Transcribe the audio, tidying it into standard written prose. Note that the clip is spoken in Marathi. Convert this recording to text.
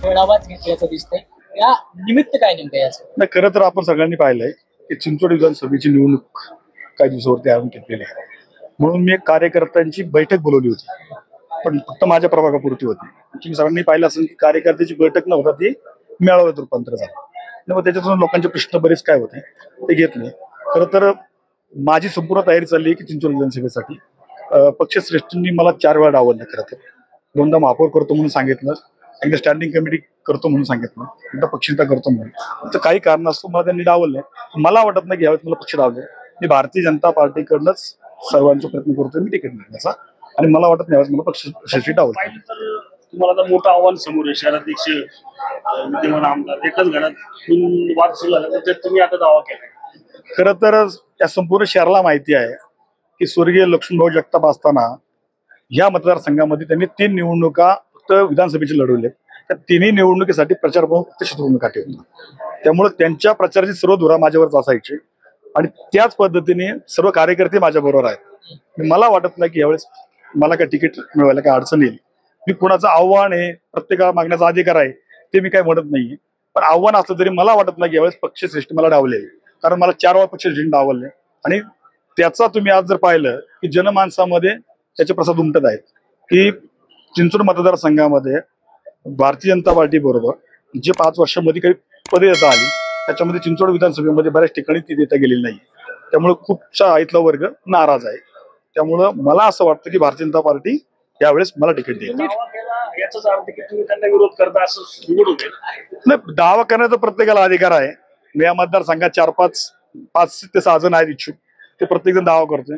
मेळावाच घेतल्याचं दिसतंय, या निमित्त काय नेमकं याचं? नाही, खरं तर आपण सगळ्यांनी पाहिलंय की चिंचवड विधानसभेची निवडणूक काही दिवसावरती आणून घेतलेली आहे. म्हणून मी एक कार्यकर्त्यांची बैठक बोलवली होती, पण फक्त माझ्या प्रभागापुरती होती. तुम्ही सगळ्यांनी पाहिलं असेल की कार्यकर्त्याची बैठक नव्हता, ती मेळाव्यात रूपांतर झालं. मग त्याच्यातून लोकांचे प्रश्न बरेच काय होते ते घेतले. खरं तर माझी संपूर्ण तयारी चालली आहे की चिंचवड विधानसभेसाठी पक्षश्रेष्ठींनी मला 4 वेळा डावललं. खरं तर 2दा महापौर करतो म्हणून सांगितलं, एकदा स्टँडिंग कमिटी करतो म्हणून सांगितलं, एकदा पक्षिता करतो म्हणून. तर काही कारणास्तव मला त्यांनी डावललंय. मला वाटत नाही की यावेळेस मला पक्ष डावले. मी भारतीय जनता पार्टीकडनंच सर्वांचा प्रयत्न करतोय मी तिकीट मिळण्याचा, आणि मला वाटत नाही यावेळेस मला पक्षश्रेष्ठी डावलते. तुम्हाला आता मोठं आव्हान समोर आहे. शहराध्यक्ष विद्यमान आमदार एकाच घरात वाद सुरू झाला, तर त्यात तुम्ही आता दावा केला. खरं तर या संपूर्ण शहराला माहिती आहे की स्वर्गीय लक्ष्मणभाऊ जगताप असताना या मतदारसंघामध्ये त्यांनी 3 निवडणुका फक्त विधानसभेची लढवल्या. त्या 3ही निवडणुकीसाठी प्रचार फक्त शत्रुघ्न काटे होता. त्यामुळे त्यांच्या प्रचाराची सर्व धुरा माझ्यावरच असायची, आणि त्याच पद्धतीने सर्व कार्यकर्ते माझ्या बरोबर आहेत. मला वाटत नाही की यावेळेस मला काय तिकीट मिळवायला काय अडचण येईल. मी कुणाचं आव्हान आहे, प्रत्येकाला मागण्याचा अधिकार आहे, ते मी काय म्हणत नाहीये. पण आव्हान असलं तरी मला वाटत नाही की यावेळेस पक्षश्रेष्ठी मला डावले, कारण मला 4 वेळा पक्षश्रेष्ठी डावलले. आणि त्याचा तुम्ही आज जर पाहिलं की जनमानसामध्ये त्याचे प्रसाद उमटत आहेत की चिंचवड मतदारसंघामध्ये भारतीय जनता पार्टी बरोबर जे 5 वर्षांमध्ये काही पदे देता आली, त्याच्यामध्ये चिंचवड विधानसभेमध्ये बऱ्याच ठिकाणी ती देता गेलेली नाही. त्यामुळे खूपसा आईतला वर्ग नाराज आहे. त्यामुळं मला असं वाटतं की भारतीय जनता पार्टी यावेळेस मला तिकीट देईल. याचाच अर्थ की तुम्ही त्यांना विरोध करता असं निवड होते. नाही, दावा करण्याचा प्रत्येकाला अधिकार आहे. मी या मतदारसंघात 4-5 ते 6 जण आहेत इच्छुक, ते प्रत्येक जण दावा करतोय.